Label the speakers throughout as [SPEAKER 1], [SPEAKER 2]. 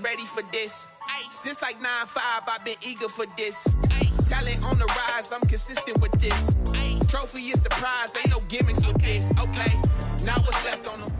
[SPEAKER 1] Ready for this. Since like 9-5, I've been eager for this. Talent on the rise, I'm consistent with this. Trophy is the prize, ain't no gimmicks with this. Okay, now what's left on them?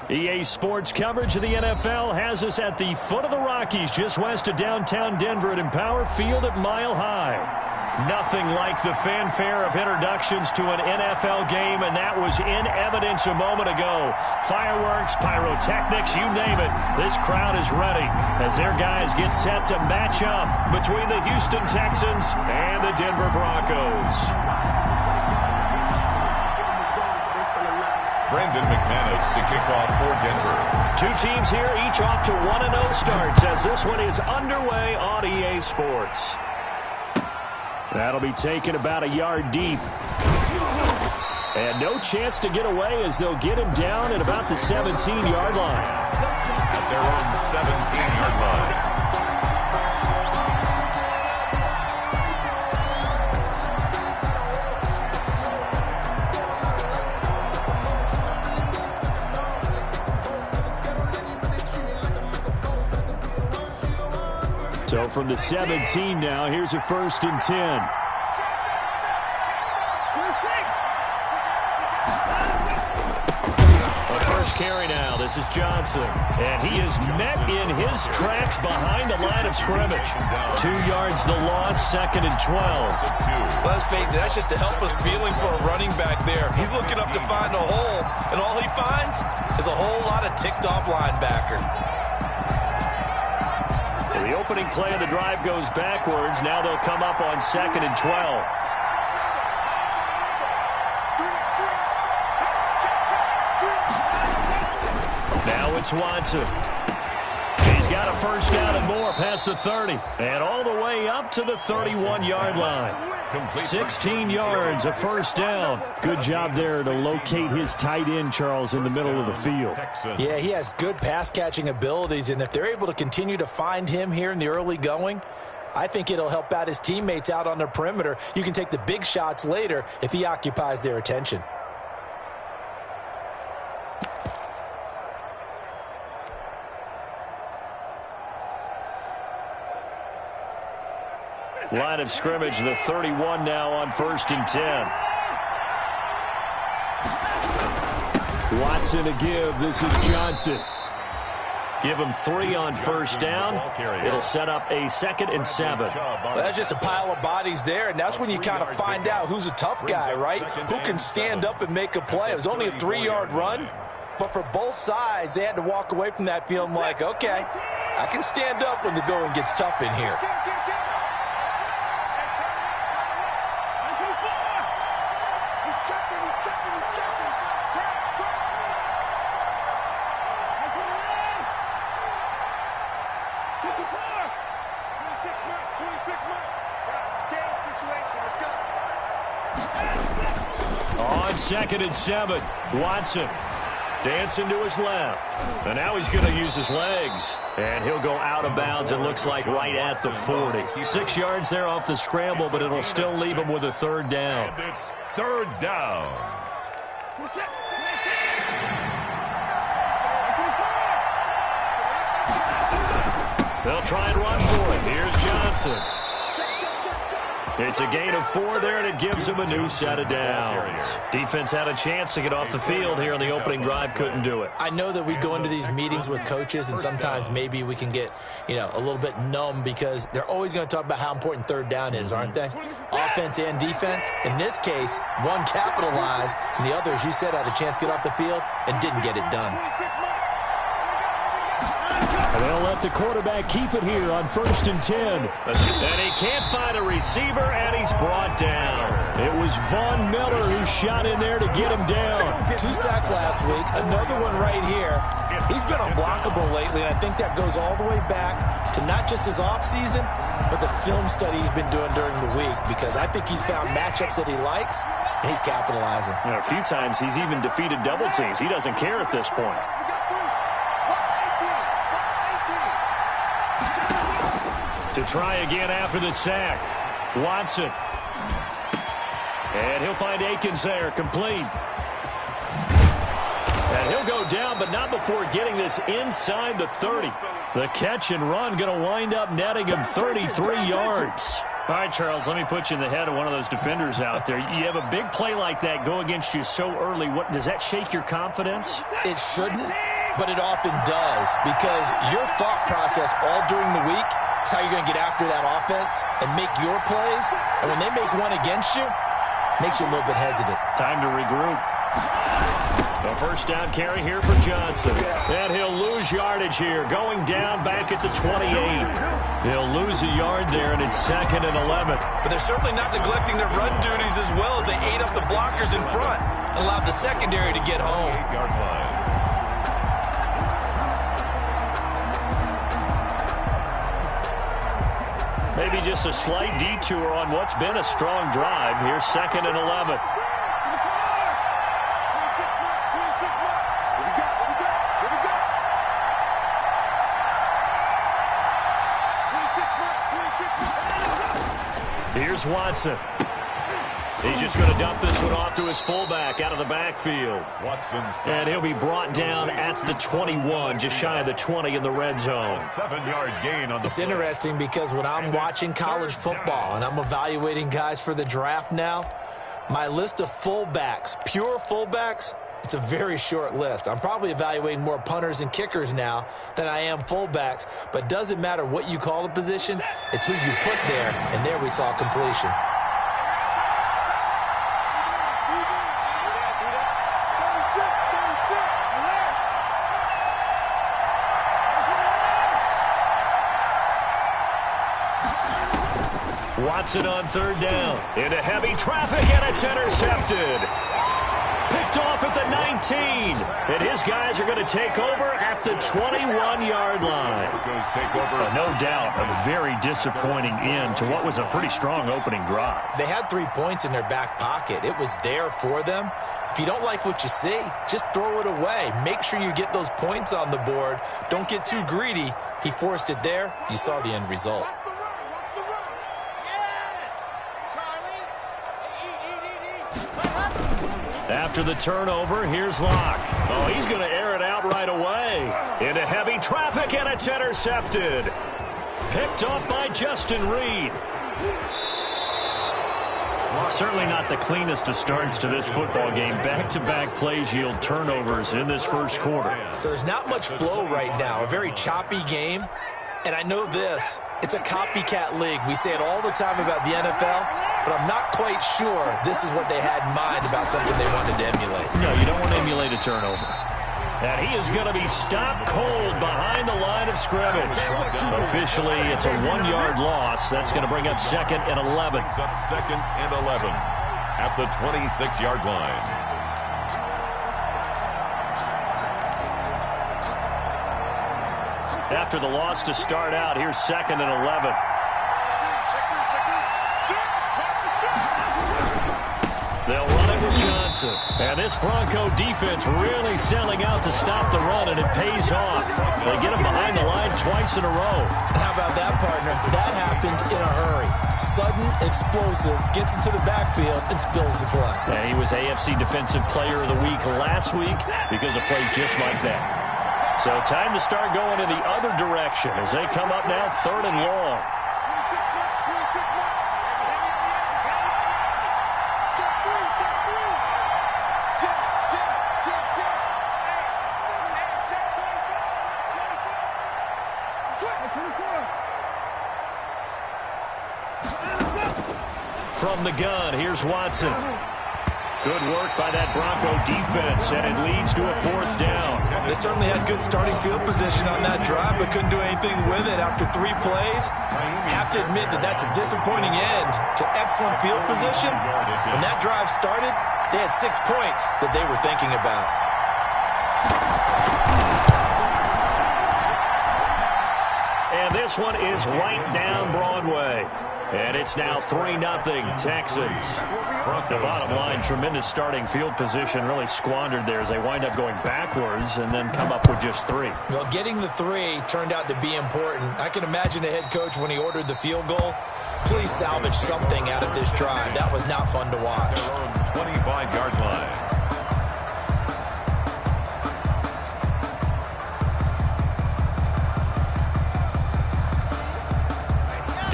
[SPEAKER 2] EA Sports coverage of the NFL has us at the foot of the Rockies, just west of downtown Denver at Empower Field at Mile High. Nothing like the fanfare of introductions to an NFL game, and that was in evidence a moment ago. Fireworks, pyrotechnics, you name it. This crowd is ready as their guys get set to match up between the Houston Texans and the Denver Broncos.
[SPEAKER 3] Brendan McManus to kick off for Denver.
[SPEAKER 2] Two teams here, each off to 1-0 starts as this one is underway on EA Sports. That'll be taken about a yard deep. And no chance to get away as they'll get him down at about the 17-yard line.
[SPEAKER 3] At their own 17-yard line.
[SPEAKER 2] So from the 17 now, here's a 1st and 10. A first carry now. This is Johnson. And he is met in his tracks behind the line of scrimmage. 2 yards the loss, 2nd and 12.
[SPEAKER 4] Let's face it, that's just a helpless feeling for a running back there. He's looking up to find a hole, and all he finds is a whole lot of ticked-off linebacker.
[SPEAKER 2] The opening play of the drive goes backwards. Now they'll come up on 2nd and 12. Now it's Watson. He's got a first down and more past the 30. And all the way up to the 31-yard line. 16 yards, a first down. Good job there to locate his tight end, Charles, in the middle of the field.
[SPEAKER 4] Yeah, he has good pass-catching abilities, and if they're able to continue to find him here in the early going, I think it'll help out his teammates out on the perimeter. You can take the big shots later if he occupies their attention.
[SPEAKER 2] Line of scrimmage, the 31 now on 1st and 10. Watson to give. This is Johnson. Give him 3 on first down. It'll set up a 2nd and 7.
[SPEAKER 4] Well, that's just a pile of bodies there, and that's when you kind of find out who's a tough guy, right? Who can stand up and make a play. It was only a 3-yard run, but for both sides, they had to walk away from that feeling like, okay, I can stand up when the going gets tough in here.
[SPEAKER 2] On 2nd and 7, Watson dancing to his left. And now he's going to use his legs. And he'll go out of bounds, it looks like right at the 40. 6 yards there off the scramble, but it'll still leave him with a 3rd down.
[SPEAKER 3] And it's 3rd down.
[SPEAKER 2] They'll try and run for it. Here's Johnson. It's a gain of 4 there, and it gives him a new set of downs. Defense had a chance to get off the field here on the opening drive, couldn't do it.
[SPEAKER 4] I know that we go into these meetings with coaches, and sometimes maybe we can get, a little bit numb because they're always going to talk about how important 3rd down is, aren't they? Offense and defense. In this case, one capitalized, and the other, as you said, had a chance to get off the field and didn't get it done.
[SPEAKER 2] And they'll let the quarterback keep it here on 1st and 10. And he can't find a receiver, and he's brought down. It was Von Miller who shot in there to get him down.
[SPEAKER 4] 2 sacks last week, another one right here. He's been unblockable lately, and I think that goes all the way back to not just his offseason, but the film study he's been doing during the week, because I think he's found matchups that he likes, and he's capitalizing.
[SPEAKER 2] A few times he's even defeated double teams. He doesn't care at this point. To try again after the sack. Watson. And he'll find Akins there, complete. And And he'll go down, but not before getting this inside the 30. The catch and run going to wind up netting him 33 yards. All right, Charles, let me put you in the head of one of those defenders out there. You have a big play like that go against you so early. What does that shake your confidence?
[SPEAKER 4] It shouldn't, but it often does, because your thought process all during the week is how you're going to get after that offense and make your plays. And when they make one against you, it makes you a little bit hesitant.
[SPEAKER 2] Time to regroup. The first down carry here for Johnson. And he'll lose yardage here, going down back at the 28. He'll lose a yard there, and it's 2nd and 11.
[SPEAKER 4] But they're certainly not neglecting their run duties as well, as they ate up the blockers in front and allowed the secondary to get home.
[SPEAKER 3] 8-yard line.
[SPEAKER 2] Maybe just a slight detour on what's been a strong drive. Here's 2nd and 11. Here's Watson. He's just going to dump this one off to his fullback out of the backfield.
[SPEAKER 3] Watson's
[SPEAKER 2] And he'll be brought down at the 21, just shy of the 20 in the red zone.
[SPEAKER 3] 7-yard gain on the
[SPEAKER 4] It's
[SPEAKER 3] play.
[SPEAKER 4] interesting because when I'm watching college football and I'm evaluating guys for the draft now, my list of fullbacks, pure fullbacks, it's a very short list. I'm probably evaluating more punters and kickers now than I am fullbacks, but it doesn't matter what you call the position, it's who you put there, and there we saw completion.
[SPEAKER 2] Watson on 3rd down. Into heavy traffic, and it's intercepted. Picked off at the 19. And his guys are going to take over at the 21-yard line.
[SPEAKER 3] Goes take over.
[SPEAKER 2] No doubt a very disappointing end to what was a pretty strong opening drive.
[SPEAKER 4] They had 3 points in their back pocket. It was there for them. If you don't like what you see, just throw it away. Make sure you get those points on the board. Don't get too greedy. He forced it there. You saw the end result.
[SPEAKER 2] After the turnover, here's Locke. Oh, he's going to air it out right away. Into heavy traffic, and it's intercepted. Picked up by Justin Reed. Certainly not the cleanest of starts to this football game. Back-to-back plays yield turnovers in this first quarter.
[SPEAKER 4] So there's not much flow right now. A very choppy game. And I know this. It's a copycat league. We say it all the time about the NFL, but I'm not quite sure this is what they had in mind about something they wanted to emulate.
[SPEAKER 2] No, you don't want to emulate a turnover. And he is going to be stopped cold behind the line of scrimmage. Officially, it's a 1-yard loss. That's going to bring up 2nd and 11.
[SPEAKER 3] Brings up 2nd and 11 at the 26-yard line.
[SPEAKER 2] After the loss to start out, here's 2nd and 11. They'll run it with Johnson. And this Bronco defense really selling out to stop the run, and it pays off. They get him behind the line twice in a row.
[SPEAKER 4] How about that, partner? That happened in a hurry. Sudden, explosive, gets into the backfield, and spills the play.
[SPEAKER 2] Yeah, he was AFC Defensive Player of the Week last week because of plays just like that. So time to start going in the other direction as they come up now 3rd and long. From the gun, here's Watson. Good work by that Bronco defense, and it leads to a 4th down.
[SPEAKER 4] They certainly had good starting field position on that drive, but couldn't do anything with it after 3 plays. Have to admit that that's a disappointing end to excellent field position. When that drive started, they had 6 points that they were thinking about.
[SPEAKER 2] And this one is right down Broadway. And it's now 3-0 Texans. The bottom line, tremendous starting field position, really squandered there as they wind up going backwards and then come up with just 3.
[SPEAKER 4] Well, getting the 3 turned out to be important. I can imagine the head coach when he ordered the field goal. Please salvage something out of this drive. That was not fun to watch.
[SPEAKER 3] Their own 25-yard line.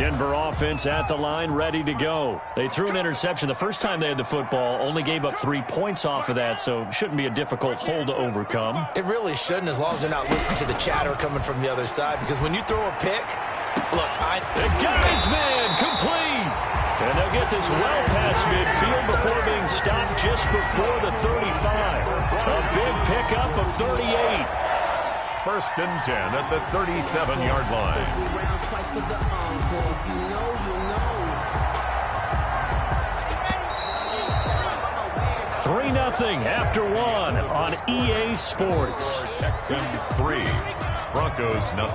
[SPEAKER 2] Denver offense at the line, ready to go. They threw an interception the first time they had the football, only gave up 3 points off of that, so it shouldn't be a difficult hole to overcome.
[SPEAKER 4] It really shouldn't, as long as they're not listening to the chatter coming from the other side, because when you throw a pick, look,
[SPEAKER 2] the guy's man complete. And they'll get this well past midfield before being stopped just before the 35. A big pickup of 38.
[SPEAKER 3] 1st and 10 at the 37-yard line.
[SPEAKER 2] 3-0 after 1 on EA Sports.
[SPEAKER 3] Texans 3, Broncos 0.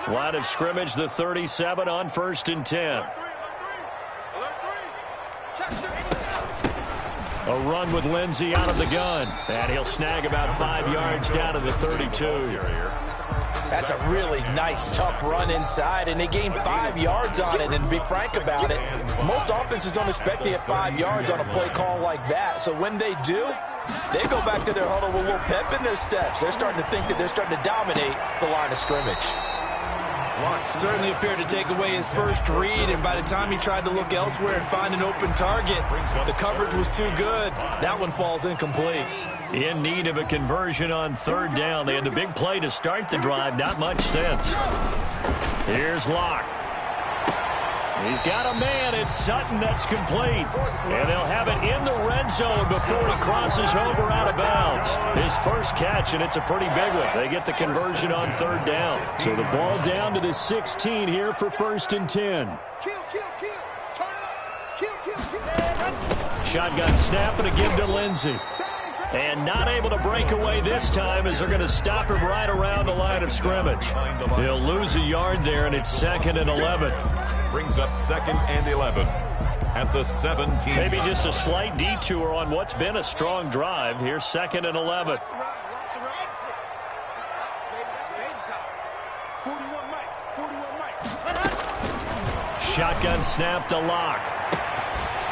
[SPEAKER 2] Line of scrimmage, the 37 on 1st and 10. A run with Lindsey out of the gun. And he'll snag about 5 yards down to the 32.
[SPEAKER 4] That's a really nice, tough run inside, and they gained 5 yards on it. And to be frank about it, most offenses don't expect to get 5 yards on a play call like that. So when they do, they go back to their huddle with a little pep in their steps. They're starting to think that they're starting to dominate the line of scrimmage.
[SPEAKER 5] Certainly appeared to take away his first read, and by the time he tried to look elsewhere and find an open target, the coverage was too good. That one falls incomplete.
[SPEAKER 2] In need of a conversion on 3rd down. They had the big play to start the drive. Not much sense. Here's Locke. He's got a man. It's Sutton that's complete. And they'll have it in the red zone before he crosses over out of bounds. His first catch, and it's a pretty big one. They get the conversion on 3rd down. So the ball down to the 16 here for 1st and 10. Shotgun snap and a give to Lindsey. And not able to break away this time as they're going to stop him right around the line of scrimmage. He'll lose a yard there, and it's 2nd and 11.
[SPEAKER 3] Brings up 2nd and 11 at the 17.
[SPEAKER 2] Maybe just a slight detour on what's been a strong drive. Here's 2nd and 11. Shotgun snap to Locke.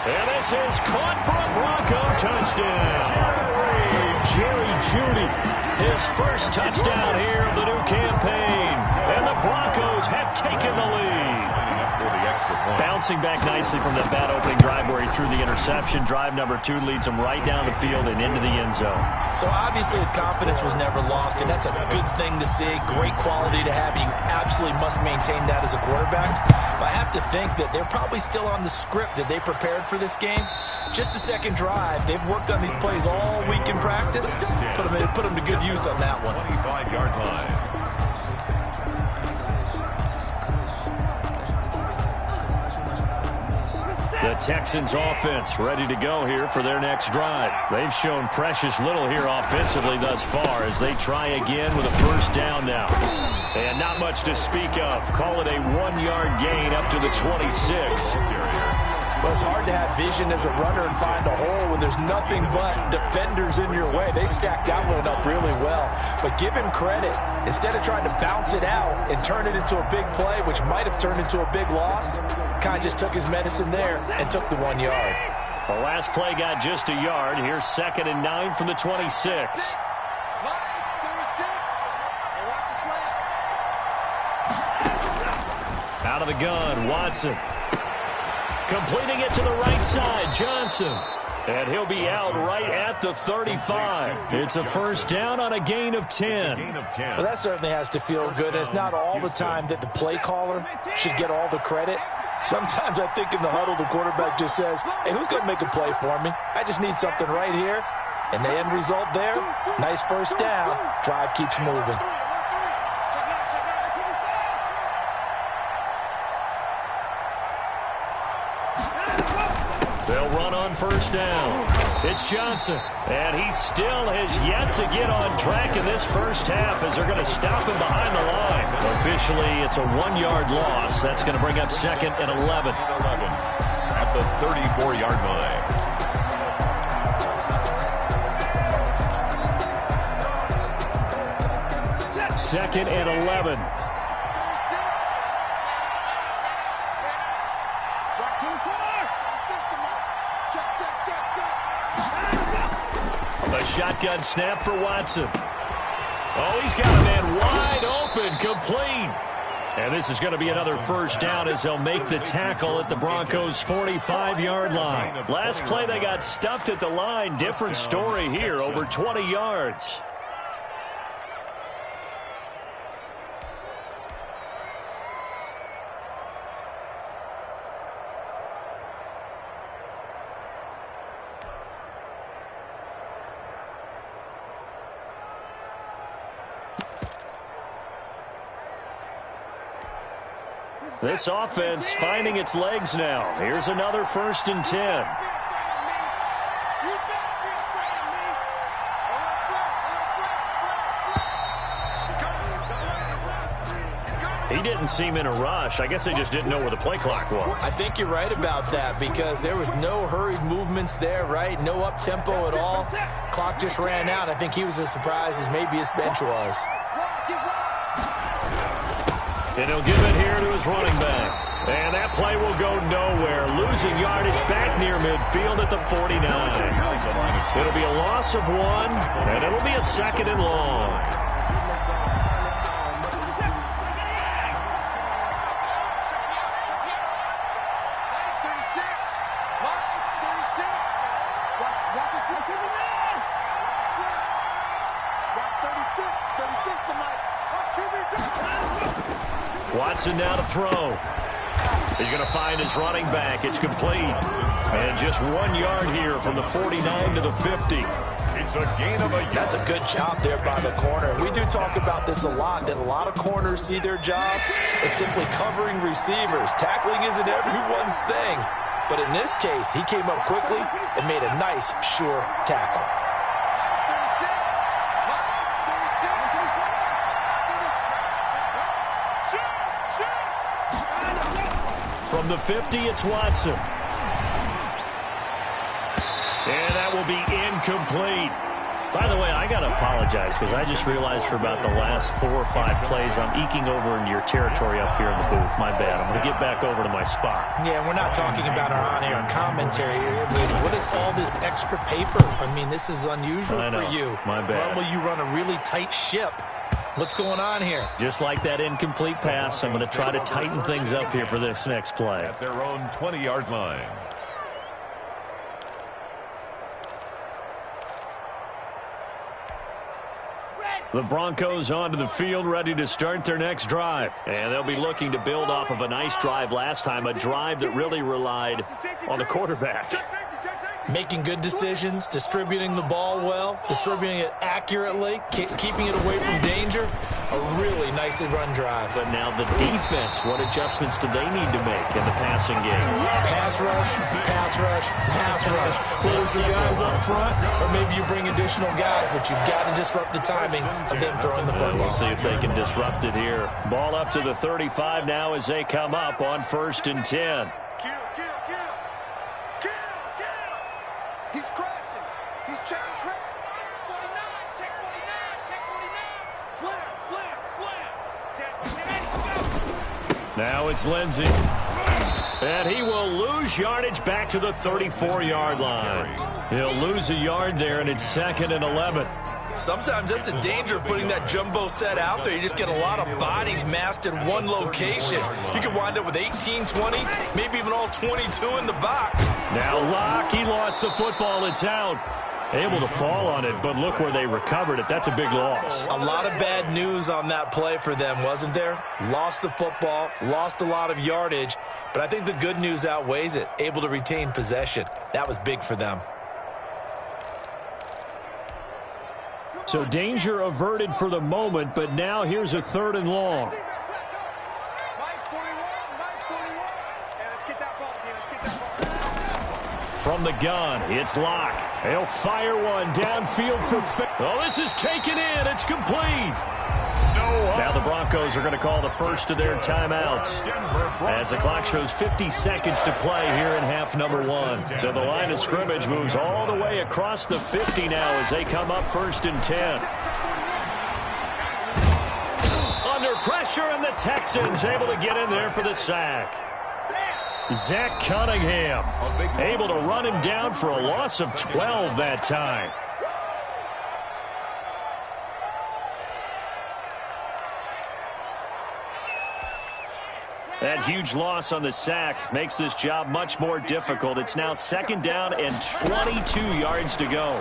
[SPEAKER 2] And this is caught for a Bronco touchdown. Jerry Jeudy, his first touchdown here of the new campaign. And the Broncos have taken the lead. Bouncing back nicely from that bad opening drive where he threw the interception. Drive number 2 leads him right down the field and into the end zone.
[SPEAKER 4] So obviously his confidence was never lost, and that's a good thing to see. Great quality to have. You absolutely must maintain that as a quarterback. But I have to think that they're probably still on the script that they prepared for this game. Just the second drive. They've worked on these plays all week in practice. Put them to good use on that one.
[SPEAKER 3] 25-yard line.
[SPEAKER 2] The Texans offense ready to go here for their next drive. They've shown precious little here offensively thus far as they try again with a 1st down now. And not much to speak of. Call it a 1-yard gain up to the 26.
[SPEAKER 4] Well, it's hard to have vision as a runner and find a hole when there's nothing but defenders in your way. They stacked that one up really well. But give him credit. Instead of trying to bounce it out and turn it into a big play, which might have turned into a big loss, kind of just took his medicine there and took the 1 yard.
[SPEAKER 2] The last play got just a yard. Here's 2nd and 9 from the 26. Out of the gun, Watson. Completing it to the right side, Johnson. And he'll be out right at the 35. It's a 1st down on a gain of 10.
[SPEAKER 4] Well, that certainly has to feel good. And it's not all the time that the play caller should get all the credit. Sometimes I think in the huddle, the quarterback just says, hey, who's going to make a play for me? I just need something right here. And the end result there, nice 1st down. Drive keeps moving.
[SPEAKER 2] They'll run on 1st down. It's Johnson, and he still has yet to get on track in this first half as they're going to stop him behind the line. Officially, it's a 1-yard loss. That's going to bring up 2nd and 11.
[SPEAKER 3] At the 34-yard line.
[SPEAKER 2] Second and 11. A shotgun snap for Watson. Oh, he's got a man wide open, complete. And this is going to be another first down as they'll make the tackle at the Broncos' 45-yard line. Last play they got stuffed at the line. Different story here, over 20 yards. This offense finding its legs now. Here's another 1st and 10. He didn't seem in a rush. I guess they just didn't know where the play clock was.
[SPEAKER 4] I think you're right about that because there was no hurried movements there, right? No up-tempo at all. Clock just ran out. I think he was as surprised as maybe his bench was.
[SPEAKER 2] And he'll give it here to his running back. And that play will go nowhere. Losing yardage back near midfield at the 49. It'll be a loss of 1, and it'll be a 2nd and long. Watson now to throw. He's going to find his running back. It's complete. And just 1 yard here from the 49 to the 50.
[SPEAKER 3] It's a gain of a yard.
[SPEAKER 4] That's a good job there by the corner. We do talk about this a lot, that a lot of corners see their job as simply covering receivers. Tackling isn't everyone's thing. But in this case, he came up quickly and made a nice, sure tackle.
[SPEAKER 2] From the 50, it's Watson. And that will be incomplete. By the way, I got to apologize because I just realized for about the last 4 or 5 plays, I'm eking over into your territory up here in the booth. My bad. I'm going to get back over to my spot.
[SPEAKER 4] Yeah, we're not talking about our on-air commentary. What is all this extra paper? I mean, this is unusual for you.
[SPEAKER 2] My bad.
[SPEAKER 4] Normally, you run a really tight ship. What's going on here?
[SPEAKER 2] Just like that incomplete pass, I'm going to try to tighten things up here for this next play.
[SPEAKER 3] At their own 20-yard line.
[SPEAKER 2] The Broncos onto the field, ready to start their next drive. And they'll be looking to build off of a nice drive last time, a drive that really relied on the quarterback.
[SPEAKER 4] Making good decisions, distributing the ball well, distributing it accurately, keeping it away from danger. A really nicely run drive.
[SPEAKER 2] But now the defense, what adjustments do they need to make in the passing game?
[SPEAKER 4] Pass rush, pass rush, pass rush. Whether it's the guys up front or maybe you bring additional guys, but you've got to disrupt the timing of them throwing the football.
[SPEAKER 2] We'll see if they can disrupt it here. Ball up to the 35 now as they come up on 1st and 10.
[SPEAKER 1] He's crashing. He's checking crack. 49, check 49, check 49. Slam.
[SPEAKER 2] Now it's Lindsey. And he will lose yardage back to the 34-yard line. He'll lose a yard there, and it's 2nd and 11.
[SPEAKER 5] Sometimes that's the danger of putting that jumbo set out there. You just get a lot of bodies massed in one location. You could wind up with 18, 20, maybe even all 22 in the box.
[SPEAKER 2] Now Locke, he lost the football. It's out. Able to fall on it, but look where they recovered it. That's a big loss.
[SPEAKER 5] A lot of bad news on that play for them, wasn't there? Lost the football, lost a lot of yardage, but I think the good news outweighs it. Able to retain possession. That was big for them.
[SPEAKER 2] So danger averted for the moment, but now here's a 3rd and long. From the gun, it's Locke. He'll fire one downfield for... Oh, this is taken in. It's complete. Now the Broncos are going to call the first of their timeouts as the clock shows 50 seconds to play here in half number 1. So the line of scrimmage moves all the way across the 50 now as they come up 1st and 10. Under pressure, and the Texans able to get in there for the sack. Zach Cunningham able to run him down for a loss of 12 that time. That huge loss on the sack makes this job much more difficult. It's now 2nd down and 22 yards to go.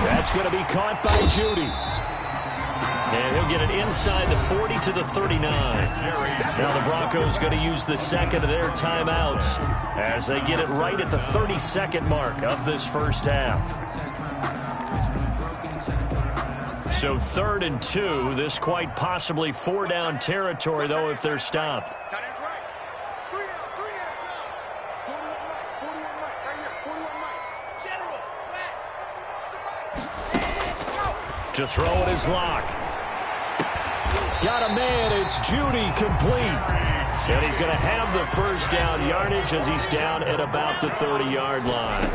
[SPEAKER 2] That's going to be caught by Judy. And he'll get it inside the 40 to the 39. Now the Broncos going to use the second of their timeouts as they get it right at the 32nd mark of this first half. So 3rd and 2. This quite possibly 4-down territory, though, if they're stopped. To throw it is Locke. Got a man. It's Judy, complete. And he's going to have the first down yardage as he's down at about the 30-yard line.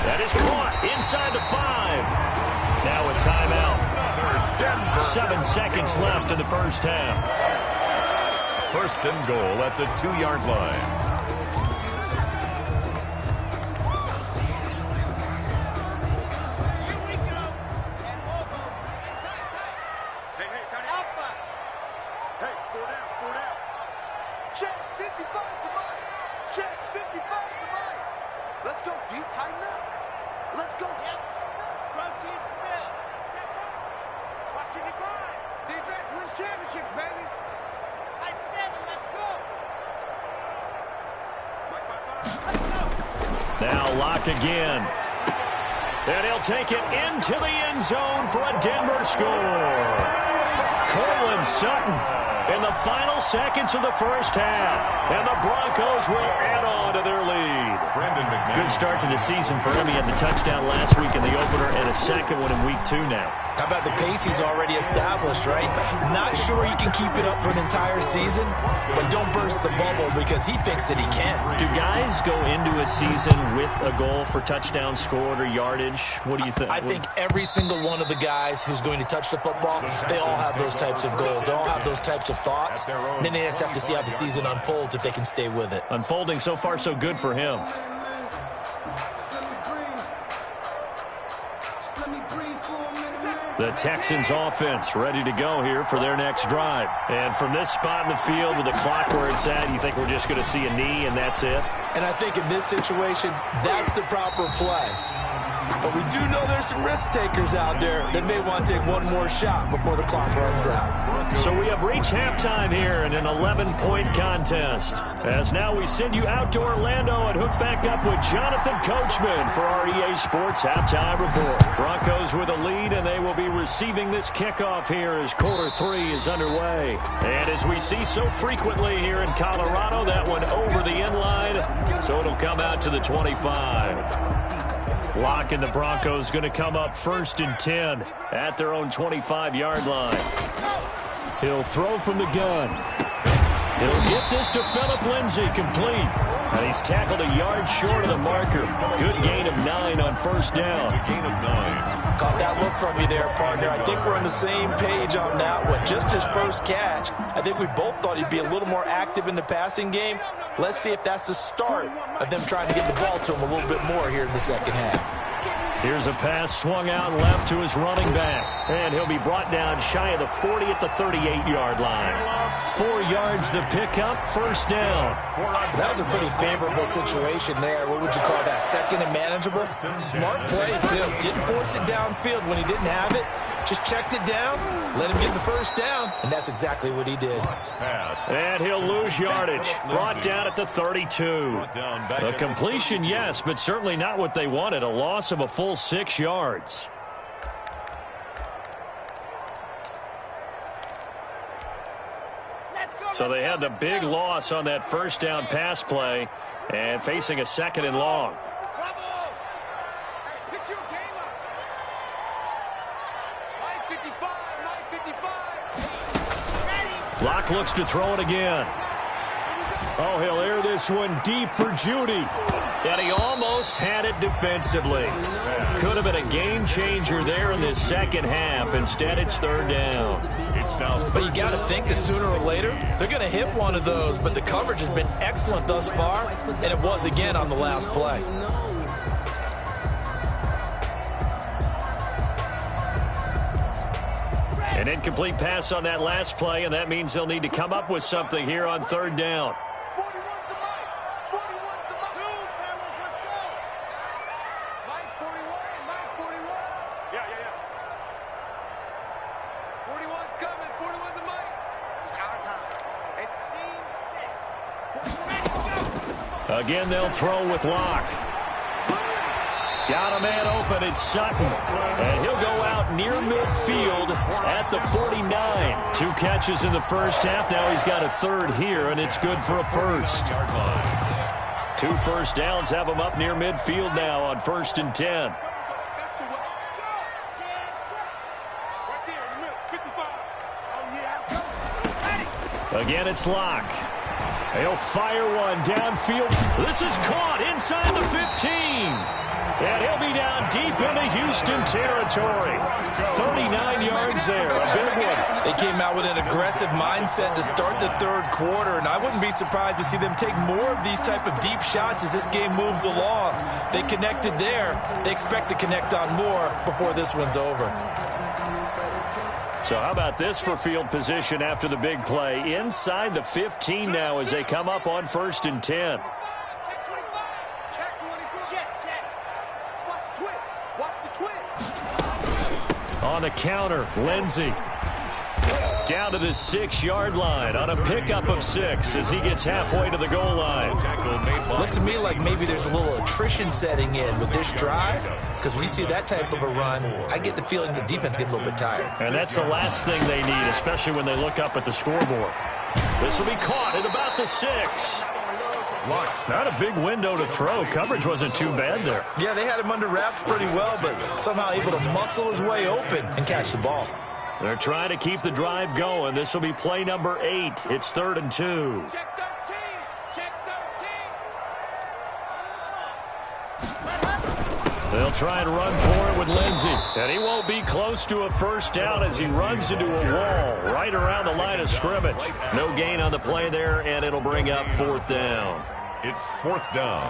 [SPEAKER 2] That is caught inside the 5. Now a timeout. 7 seconds left in the first half.
[SPEAKER 3] 1st and goal at the 2-yard line.
[SPEAKER 2] Now Locke again. And he'll take it into the end zone for a Denver score. Cortland Sutton in the final seconds of the first half. And the Broncos will add on to their lead. Good start to the season for him. He had the touchdown last week in the opener and a second one in week 2 now.
[SPEAKER 4] How about the pace he's already established, right? Not sure he can keep it up for an entire season, but don't burst the bubble because he thinks that he can.
[SPEAKER 2] Do guys go into a season with a goal for touchdowns scored or yardage? What do you think?
[SPEAKER 4] I think every single one of the guys who's going to touch the football, they all have those types of goals. They all have those types of thoughts. And then they just have to see how the season unfolds if they can stay with it.
[SPEAKER 2] Unfolding so far so good for him. The Texans offense ready to go here for their next drive. And from this spot in the field with the clock where it's at, you think we're just going to see a knee and that's it?
[SPEAKER 4] And I think in this situation, that's the proper play. But we do know there's some risk takers out there that may want to take one more shot before the clock runs out.
[SPEAKER 2] So we have reached halftime here in an 11-point contest. As now we send you out to Orlando and hook back up with Jonathan Coachman for our EA Sports Halftime Report. Broncos with a lead, and they will be receiving this kickoff here as quarter 3 is underway. And as we see so frequently here in Colorado, that one over the end line, so it'll come out to the 25. Locke and the Broncos going to come up 1st and 10 at their own 25-yard line. He'll throw from the gun. He'll get this to Phillip Lindsay, complete. And he's tackled a yard short of the marker. Good gain of 9 on 1st down.
[SPEAKER 4] Caught that look from you there, partner. I think we're on the same page on that one. Just his first catch. I think we both thought he'd be a little more active in the passing game. Let's see if that's the start of them trying to get the ball to him a little bit more here in the second half.
[SPEAKER 2] Here's a pass swung out left to his running back. And he'll be brought down shy of the 40 at the 38-yard line. 4 yards the pickup, 1st down.
[SPEAKER 4] That was a pretty favorable situation there. What would you call that? Second and manageable? Smart play, too. Didn't force it downfield when he didn't have it. Just checked it down, let him get the 1st down, and that's exactly what he did.
[SPEAKER 2] And he'll lose yardage. Brought down at the 32. A completion, yes, but certainly not what they wanted. A loss of a full 6 yards. So they had the big loss on that 1st down pass play and facing a 2nd and long. Locke looks to throw it again. Oh, he'll air this one deep for Judy. And he almost had it defensively. Could have been a game changer there in this second half. Instead, it's 3rd down.
[SPEAKER 4] But you got to think that sooner or later, they're going to hit one of those. But the coverage has been excellent thus far, and it was again on the last play.
[SPEAKER 2] An incomplete pass on that last play, and that means they'll need to come up with something here on third down.
[SPEAKER 6] 41's the mic. 41's the mic. Two, fellas, let's go. Mike 41, Mike 41. Yeah. 41's coming. 41's the mic. It's our time. It's scene 6.
[SPEAKER 2] Again, they'll throw with Locke. Got a man open, it's Sutton. And he'll go out near midfield at the 49. 2 catches in the first half. Now he's got a third here, and it's good for a first. 2 first downs have him up near midfield now on 1st and 10. Again, it's Locke. He'll fire one downfield. This is caught inside the 15. And he'll be down deep into Houston territory. 39 yards there, a big one.
[SPEAKER 5] They came out with an aggressive mindset to start the third quarter, and I wouldn't be surprised to see them take more of these type of deep shots as this game moves along. They connected there. They expect to connect on more before this one's over.
[SPEAKER 2] So how about this for field position after the big play? Inside the 15 now as they come up on 1st and 10. On the counter, Lindsey. Down to the 6-yard line on a pickup of 6 as he gets halfway to the goal line.
[SPEAKER 5] Looks to me like maybe there's a little attrition setting in with this drive, because when you see that type of a run, I get the feeling the defense gets a little bit tired.
[SPEAKER 2] And that's the last thing they need, especially when they look up at the scoreboard. This will be caught at about the 6. Not a big window to throw. Coverage wasn't too bad there.
[SPEAKER 5] Yeah, they had him under wraps pretty well, but somehow able to muscle his way open and catch the ball.
[SPEAKER 2] They're trying to keep the drive going. This will be play number 8. It's 3rd and 2.
[SPEAKER 6] Check 13. Check 13.
[SPEAKER 2] They'll try and run for it with Lindsey. And he won't be close to a first down as he runs into a wall right around the line of scrimmage. No gain on the play there, and it'll bring up 4th down.
[SPEAKER 3] It's 4th down.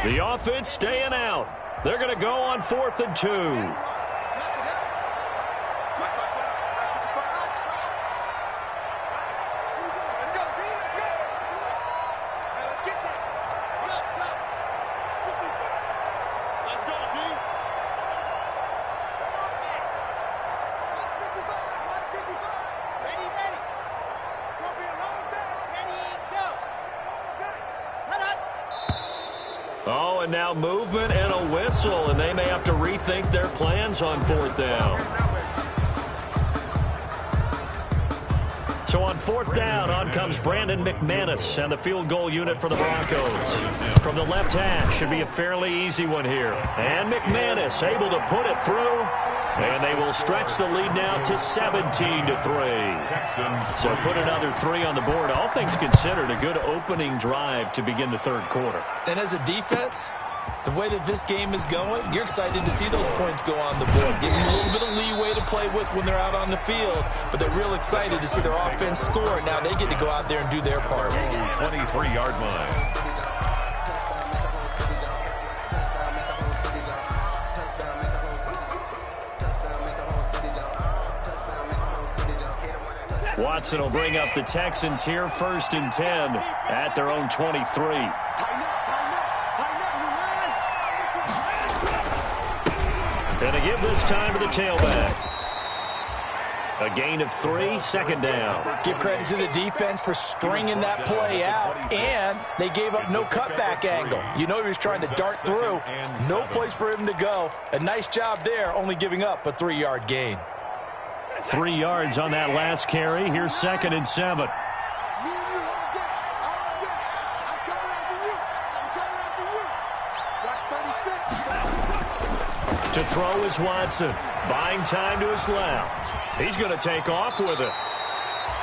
[SPEAKER 2] The offense staying out. They're going to go on 4th and 2. Oh, and now movement and a whistle, and they may have to rethink their plans on 4th down. So on 4th down, on comes Brandon McManus and the field goal unit for the Broncos. From the left hash, should be a fairly easy one here. And McManus able to put it through. And they will stretch the lead now to 17-3. So put another 3 on the board. All things considered, a good opening drive to begin the third quarter.
[SPEAKER 5] And as a defense, the way that this game is going, you're excited to see those points go on the board. Gives them a little bit of leeway to play with when they're out on the field, but they're real excited to see their offense score. Now they get to go out there and do their part.
[SPEAKER 3] 23-yard line.
[SPEAKER 2] Watson will bring up the Texans here, 1st and 10 at their own 23. And to give this time to the tailback. A gain of 3, 2nd down.
[SPEAKER 4] Give credit to the defense for stringing that play out, and they gave up no cutback angle. You know he was trying to dart through. No place for him to go. A nice job there, only giving up a 3-yard gain.
[SPEAKER 2] 3 yards on that last carry. Here's 2nd and 7. To throw is Watson. Buying time to his left. He's going to take off with it.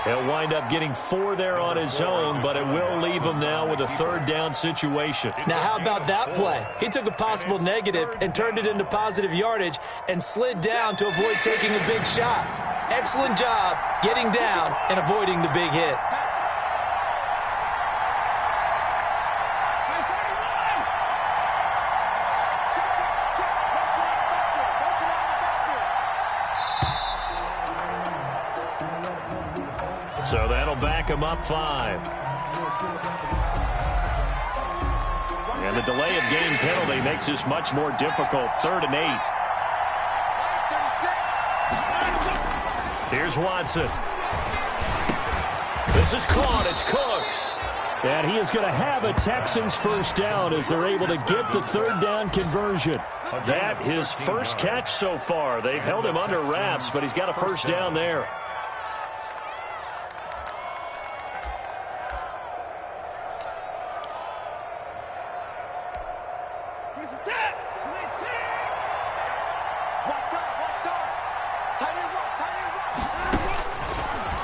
[SPEAKER 2] He'll wind up getting 4 there on his own, but it will leave him now with a 3rd down situation.
[SPEAKER 4] Now, how about that play? He took a possible negative and turned it into positive yardage and slid down to avoid taking a big shot. Excellent job getting down and avoiding the big hit.
[SPEAKER 2] So that'll back him up 5. And the delay of game penalty makes this much more difficult. 3rd and 8. Here's Watson. This is caught. It's Cooks. And he is going to have a Texans first down as they're able to get the 3rd down conversion. That his first catch so far. They've held him under wraps, but he's got a first down there.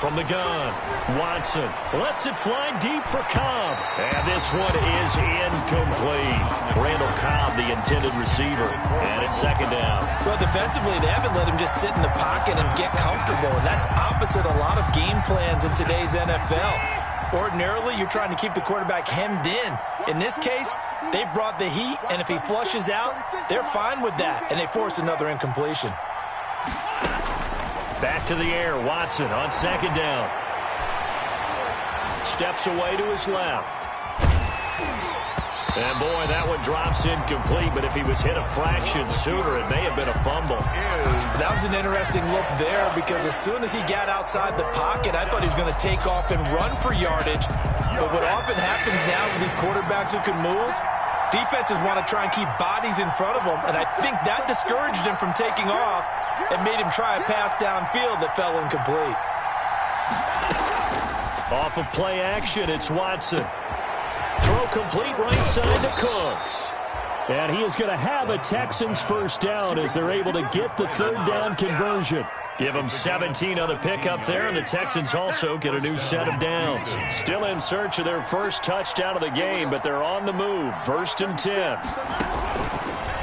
[SPEAKER 2] From the gun, Watson lets it fly deep for Cobb. And this one is incomplete. Randall Cobb, the intended receiver. And it's 2nd down.
[SPEAKER 5] Well, defensively, they haven't let him just sit in the pocket and get comfortable. And that's opposite a lot of game plans in today's NFL. Ordinarily, you're trying to keep the quarterback hemmed in. In this case, they brought the heat, and if he flushes out, they're fine with that. And they force another incompletion.
[SPEAKER 2] Back to the air, Watson on 2nd down. Steps away to his left. And boy, that one drops incomplete, but if he was hit a fraction sooner, it may have been a fumble.
[SPEAKER 5] That was an interesting look there because as soon as he got outside the pocket, I thought he was going to take off and run for yardage. But what often happens now with these quarterbacks who can move, defenses want to try and keep bodies in front of them, and I think that discouraged him from taking off and made him try a pass downfield that fell incomplete.
[SPEAKER 2] Off of play action, it's Watson. Throw complete right side to Cooks. And he is going to have a Texans first down as they're able to get the 3rd down conversion. Give them 17 on the pickup there, and the Texans also get a new set of downs. Still in search of their first touchdown of the game, but they're on the move. 1st and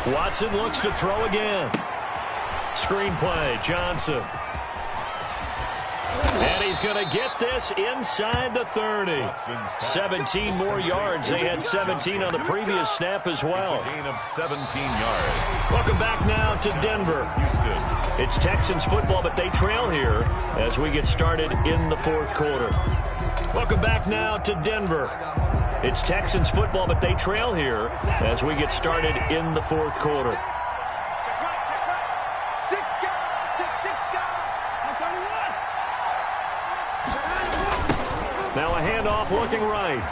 [SPEAKER 2] 10. Watson looks to throw again. Screen play, Johnson. And he's going to get this inside the 30. 17 more yards. They had 17 on the previous snap as well.
[SPEAKER 3] It's a gain of 17 yards.
[SPEAKER 2] Welcome back now to Denver.
[SPEAKER 3] Houston.
[SPEAKER 2] It's Texans football, but they trail here as we get started in the 4th quarter. Welcome back now to Denver. It's Texans football, but they trail here as we get started in the 4th quarter. Now a handoff looking right.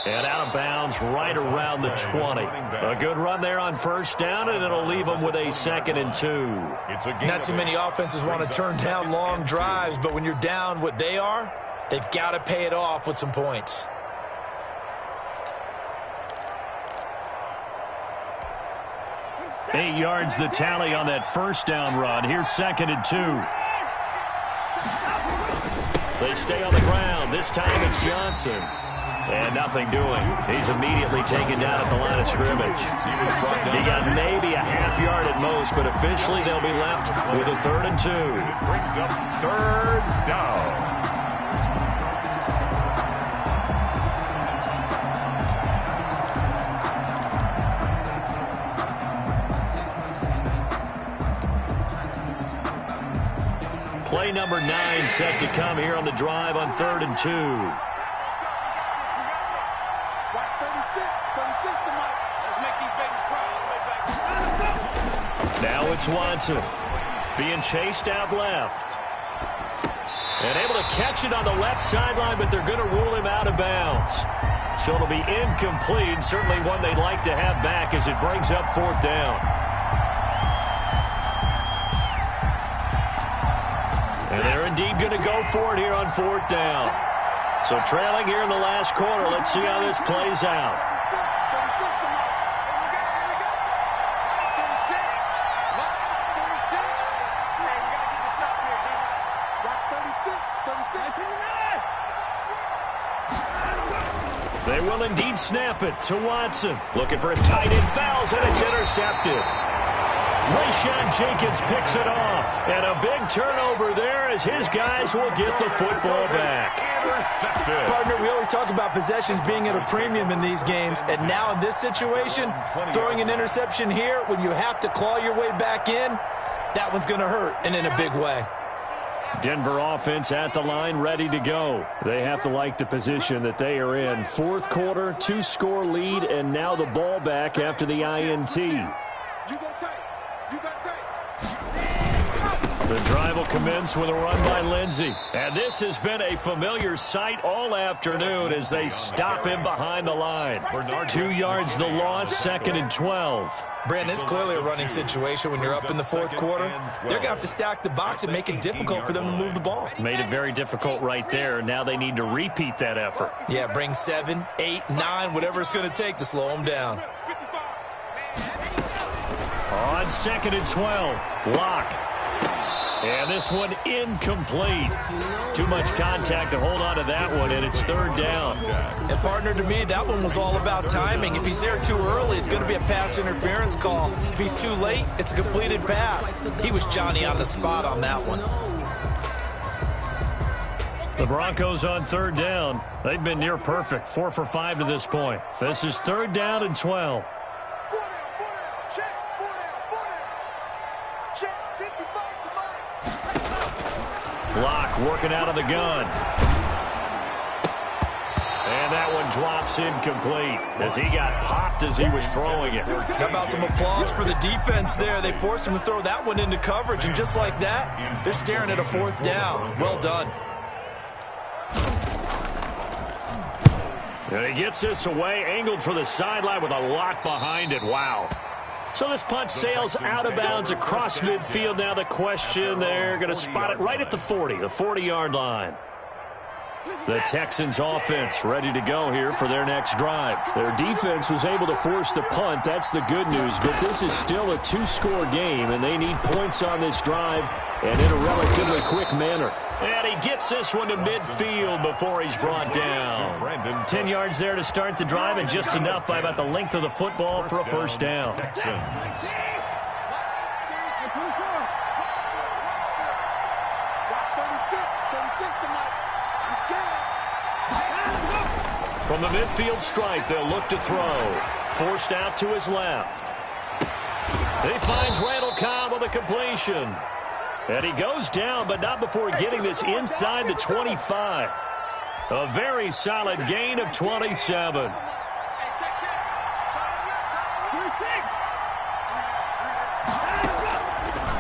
[SPEAKER 2] And out of bounds right around the 20. A good run there on first down, and it'll leave them with a 2nd and 2.
[SPEAKER 5] Not too many offenses want to turn down long drives, but when you're down what they are, they've got to pay it off with some points.
[SPEAKER 2] Eight yards the tally on that first down run. Here's 2nd and 2. They stay on the ground. This time it's Johnson. And nothing doing. He's immediately taken down at the line of scrimmage. He got maybe a half yard at most, but officially they'll be left with a 3rd and 2.
[SPEAKER 3] It brings up 3rd down.
[SPEAKER 2] Play number 9 set to come here on the drive on 3rd and 2. Now it's Watson being chased out left. And able to catch it on the left sideline, but they're going to rule him out of bounds. So it'll be incomplete, certainly one they'd like to have back as it brings up 4th down. And they're indeed going to go for it here on 4th down. So trailing here in the last quarter, let's see how this plays out. They will indeed snap it to Watson. Looking for a tight end, fouls, and it's intercepted. Rayshawn Jenkins picks it off. And a big turnover there as his guys will get the football back.
[SPEAKER 3] Intercepted.
[SPEAKER 5] Partner, we always talk about possessions being at a premium in these games. And now in this situation, throwing an interception here when you have to claw your way back in, that one's going to hurt, and in a big way.
[SPEAKER 2] Denver offense at the line, ready to go. They have to like the position that they are in. Fourth quarter, 2-score lead, and now the ball back after the INT. The drive will commence with a run by Lindsey. And this has been a familiar sight all afternoon as they stop him behind the line. 2 yards the loss, 2nd and 12.
[SPEAKER 5] Brandon, it's clearly a running situation when you're up in the fourth quarter. They're going to have to stack the box and make it difficult for them to move the ball.
[SPEAKER 2] Made it very difficult right there. Now they need to repeat that effort.
[SPEAKER 5] Yeah, bring 7, 8, 9, whatever it's going to take to slow them down.
[SPEAKER 2] On 2nd and 12, Locke. And this one incomplete. Too much contact to hold on to that one, and it's 3rd down.
[SPEAKER 5] And, partner, to me, that one was all about timing. If he's there too early, it's going to be a pass interference call. If he's too late, it's a completed pass. He was Johnny on the spot on that one.
[SPEAKER 2] The Broncos on 3rd down. They've been near perfect, 4 for 5 to this point. This is 3rd down and 12. Locke working out of the gun. And that one drops incomplete as he got popped as he was throwing it.
[SPEAKER 5] How about some applause for the defense there? They forced him to throw that one into coverage, and just like that, they're staring at a 4th down. Well done.
[SPEAKER 2] And he gets this away, angled for the sideline with a lock behind it. Wow. So this punt sails out of bounds across midfield. Now the question, they're going to spot it right at the 40, the 40-yard line. The Texans offense ready to go here for their next drive. Their defense was able to force the punt. That's the good news. But this is still a 2-score game, and they need points on this drive and in a relatively quick manner. And he gets this one to midfield before he's brought down. 10 yards there to start the drive, and just enough by about the length of the football for a 1st down. From the midfield stripe, they'll look to throw. Forced out to his left. He finds Randall Cobb with a completion. And he goes down, but not before getting this inside the 25. A very solid gain of 27.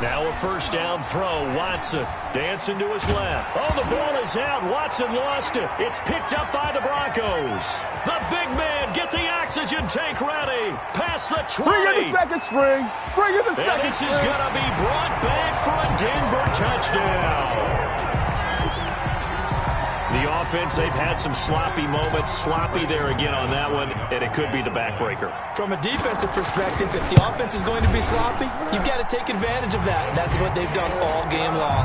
[SPEAKER 2] Now a 1st down throw. Watson dancing to his left. Oh, the ball is out. Watson lost it. It's picked up by the Broncos. The big man, get the oxygen tank ready. Past the 20.
[SPEAKER 6] Bring in the second string. Bring in the second string.
[SPEAKER 2] And this is going to be brought back for a Denver touchdown. The offense, they've had some sloppy moments. Sloppy there again on that one, and it could be the backbreaker.
[SPEAKER 5] From a defensive perspective, if the offense is going to be sloppy, you've got to take advantage of that. And that's what they've done all game long.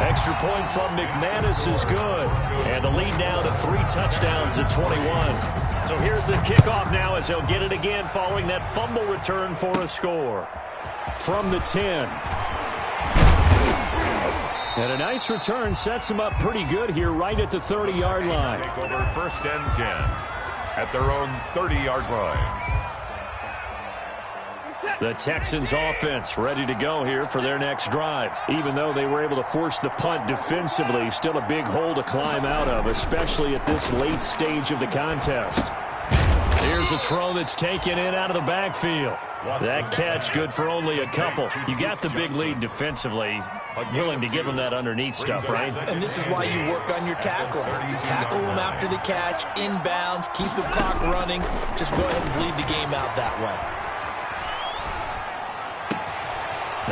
[SPEAKER 2] Extra point from McManus is good. And the lead now to 3 touchdowns at 21. So here's the kickoff now as he'll get it again following that fumble return for a score. From the 10. And a nice return sets them up pretty good here right at the 30-yard line.
[SPEAKER 3] Take over 1st and 10 at their own 30-yard line.
[SPEAKER 2] The Texans offense ready to go here for their next drive. Even though they were able to force the punt defensively, still a big hole to climb out of, especially at this late stage of the contest. Here's a throw that's taken in out of the backfield. That catch good for only a couple. You got the big lead defensively. Willing to give him that underneath stuff, right?
[SPEAKER 5] And this is why you work on your tackling. Tackle him after the catch, inbounds, keep the clock running. Just go ahead and bleed the game out that way.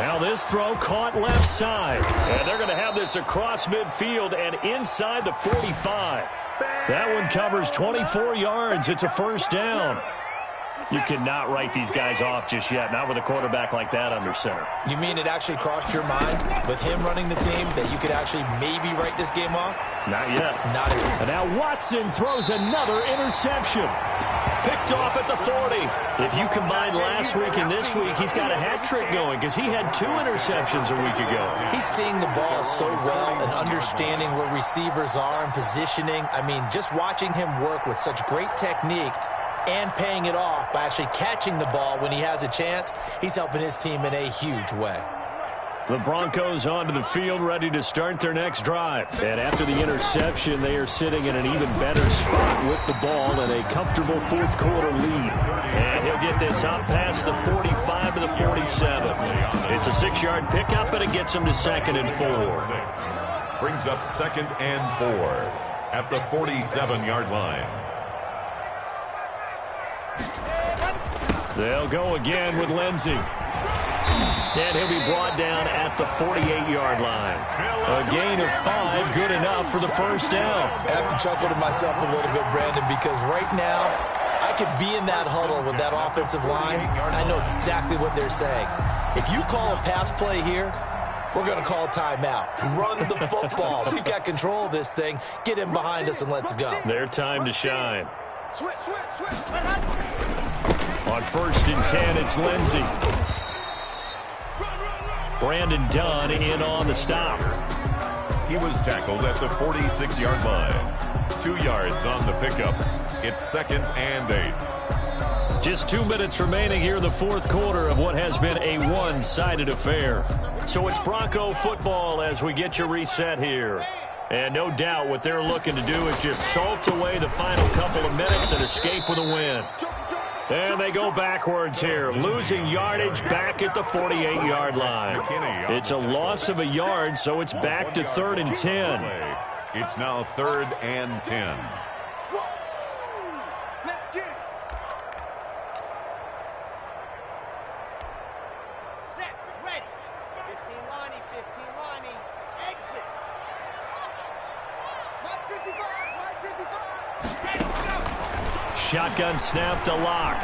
[SPEAKER 2] Now this throw caught left side. And they're going to have this across midfield and inside the 45. That one covers 24 yards. It's a 1st down. You cannot write these guys off just yet, not with a quarterback like that under center.
[SPEAKER 5] You mean it actually crossed your mind with him running the team that you could actually maybe write this game off?
[SPEAKER 2] Not yet.
[SPEAKER 5] Not even.
[SPEAKER 2] And now Watson throws another interception. Picked off at the 40. If you combine last week and this week, he's got a hat trick going because he had 2 interceptions a week ago.
[SPEAKER 5] He's seeing the ball so well and understanding where receivers are and positioning. I mean, just watching him work with such great technique and paying it off by actually catching the ball when he has a chance, he's helping his team in a huge way.
[SPEAKER 2] The Broncos onto the field, ready to start their next drive. And after the interception, they are sitting in an even better spot with the ball and a comfortable fourth quarter lead. And he'll get this up past the 45 to the 47. It's a 6-yard pickup, and it gets him to 2nd and 4.
[SPEAKER 3] Brings up 2nd and 4 at the 47-yard line.
[SPEAKER 2] They'll go again with Lindsey. And he'll be brought down at the 48-yard line. A gain of 5, good enough for the first down.
[SPEAKER 4] I have to chuckle to myself a little bit, Brandon, because right now I could be in that huddle with that offensive line, and I know exactly what they're saying. If you call a pass play here, we're going to call timeout. Run the football. We've got control of this thing. Get in behind us and let's go.
[SPEAKER 2] Their time to shine. On 1st and 10, it's Lindsey. Brandon Dunn in on the stop.
[SPEAKER 3] He was tackled at the 46-yard line. 2 yards on the pickup. It's 2nd and 8.
[SPEAKER 2] Just 2 minutes remaining here in the fourth quarter of what has been a one-sided affair. So it's Bronco football as we get you reset here. And no doubt what they're looking to do is just salt away the final couple of minutes and escape with a win. And they go backwards here, losing yardage back at the 48-yard line. It's a loss of a yard, so it's back to 3rd and 10.
[SPEAKER 3] It's now 3rd and 10.
[SPEAKER 6] Let's get it. Set, ready. 15 Lonnie, 15 Lonnie. Exit. Mike 55, Mike 55. Ready, go.
[SPEAKER 2] Shotgun snap to Locke.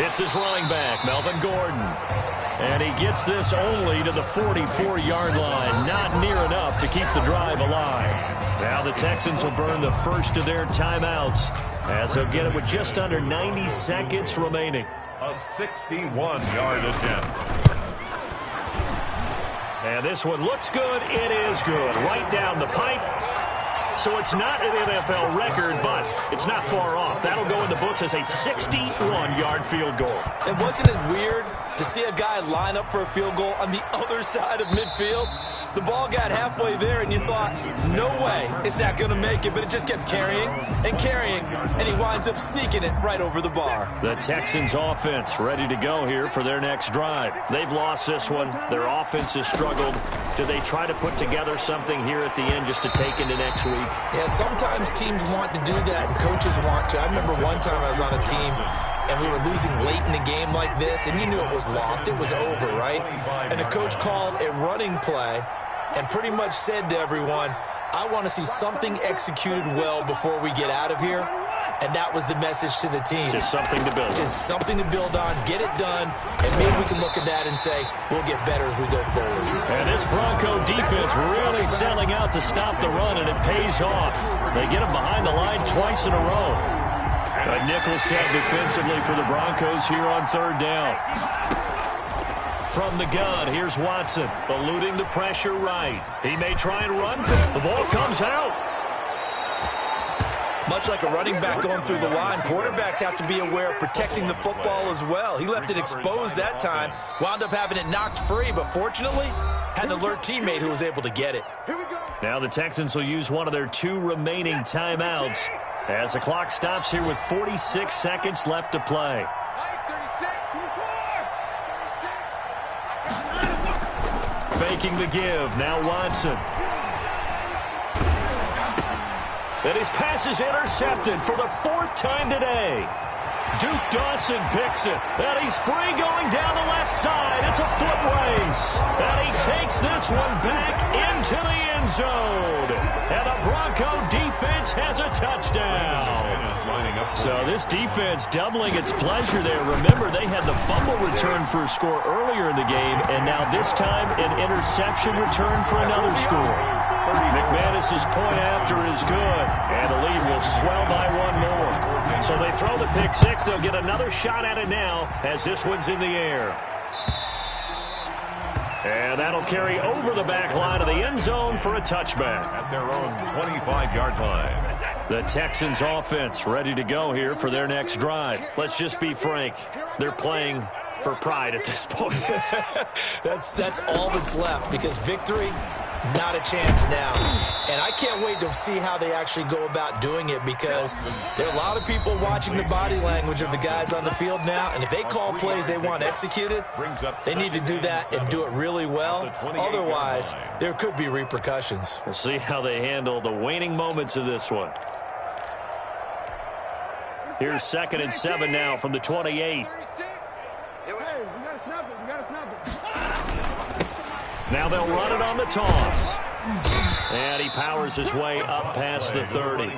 [SPEAKER 2] It's his running back, Melvin Gordon. And he gets this only to the 44-yard line. Not near enough to keep the drive alive. Now the Texans will burn the first of their timeouts as they'll get it with just under 90 seconds remaining.
[SPEAKER 3] A 61-yard attempt.
[SPEAKER 2] And this one looks good. It is good. Right down the pipe. So it's not an NFL record, but it's not far off. That'll go in the books as a 61-yard field goal.
[SPEAKER 4] And wasn't it weird to see a guy line up for a field goal on the other side of midfield? The ball got halfway there, and you thought, no way is that going to make it, but it just kept carrying, and he winds up sneaking it right over the bar.
[SPEAKER 2] The Texans offense ready to go here for their next drive. They've lost this one. Their offense has struggled. Do they try to put together something here at the end just to take into next week?
[SPEAKER 4] Yeah, sometimes teams want to do that, and coaches want to. I remember one time I was on a team, and we were losing late in a game like this, and you knew it was lost. It was over, right? And the coach called a running play and pretty much said to everyone, I want to see something executed well before we get out of here. And that was the message to the team.
[SPEAKER 2] Just something to build on.
[SPEAKER 4] Just something to build on, get it done, and maybe we can look at that and say, we'll get better as we go forward.
[SPEAKER 2] And this Bronco defense really selling out to stop the run, and it pays off. They get him behind the line twice in a row. A nickel set defensively for the Broncos here on 3rd down. From the gun, here's Watson, eluding the pressure right. He may try and run. The ball comes out.
[SPEAKER 5] Much like a running back going through the line, quarterbacks have to be aware of protecting the football as well. He left it exposed that time, wound up having it knocked free, but fortunately, had an alert teammate who was able to get it.
[SPEAKER 2] Now the Texans will use one of their 2 remaining timeouts as the clock stops here with 46 seconds left to play. Faking the give, now Watson. And his pass is intercepted for the 4th time today. Duke Dawson picks it, and he's free going down the left side. It's a foot race, and he takes this one back into the end zone. And the Bronco defense has a touchdown. So this defense doubling its pleasure there. Remember, they had the fumble return for a score earlier in the game, and now this time an interception return for another score. McManus's point after is good, and the lead will swell by 1 more. So they throw the pick 6. They'll get another shot at it now as this one's in the air. And that'll carry over the back line of the end zone for a touchback.
[SPEAKER 3] At their own 25-yard line.
[SPEAKER 2] The Texans offense ready to go here for their next drive. Let's just be frank. They're playing for pride at this point.
[SPEAKER 4] That's all that's left, because victory, not a chance now. And I can't wait to see how they actually go about doing it, because there are a lot of people watching the body language of the guys on the field now, and if they call plays they want executed, they need to do that and do it really well. Otherwise, there could be repercussions.
[SPEAKER 2] We'll see how they handle the waning moments of this one. Here's 2nd and 7 now from the 28.
[SPEAKER 6] Hey, we gotta snap it. We gotta snap it.
[SPEAKER 2] Now they'll run it on the toss. And he powers his way up past the 30.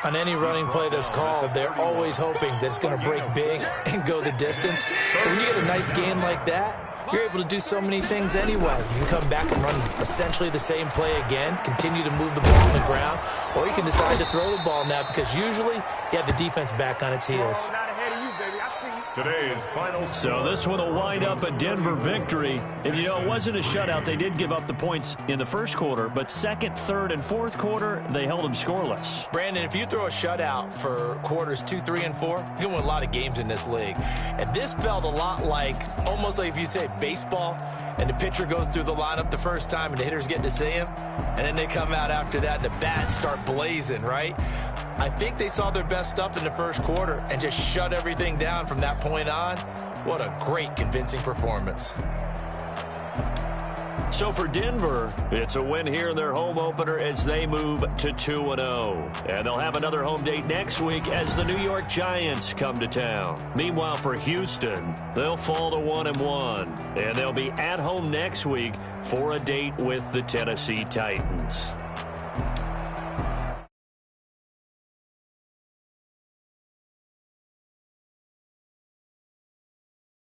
[SPEAKER 4] On any running play that's called, they're always hoping that it's going to break big and go the distance. But when you get a nice gain like that, you're able to do so many things anyway. You can come back and run essentially the same play again, continue to move the ball on the ground, or you can decide to throw the ball now, because usually you have the defense back on its heels.
[SPEAKER 6] Not ahead of you, baby. I see you.
[SPEAKER 3] Today's final
[SPEAKER 2] So this one will wind up a Denver victory. And, you know, it wasn't a shutout. They did give up the points in the first quarter, but second, third, and fourth quarter, they held them scoreless.
[SPEAKER 4] Brandon, if you throw a shutout for quarters 2, 3, and 4, you can win a lot of games in this league. And this felt a lot like, almost like if you say baseball, and the pitcher goes through the lineup the first time and the hitters get to see him, and then they come out after that and the bats start blazing, right? I think they saw their best stuff in the first quarter and just shut everything down from that point on. What a great, convincing performance.
[SPEAKER 2] So for Denver, it's a win here in their home opener as they move to 2-0. And they'll have another home date next week as the New York Giants come to town. Meanwhile, for Houston, they'll fall to 1-1. And they'll be at home next week for a date with the Tennessee Titans.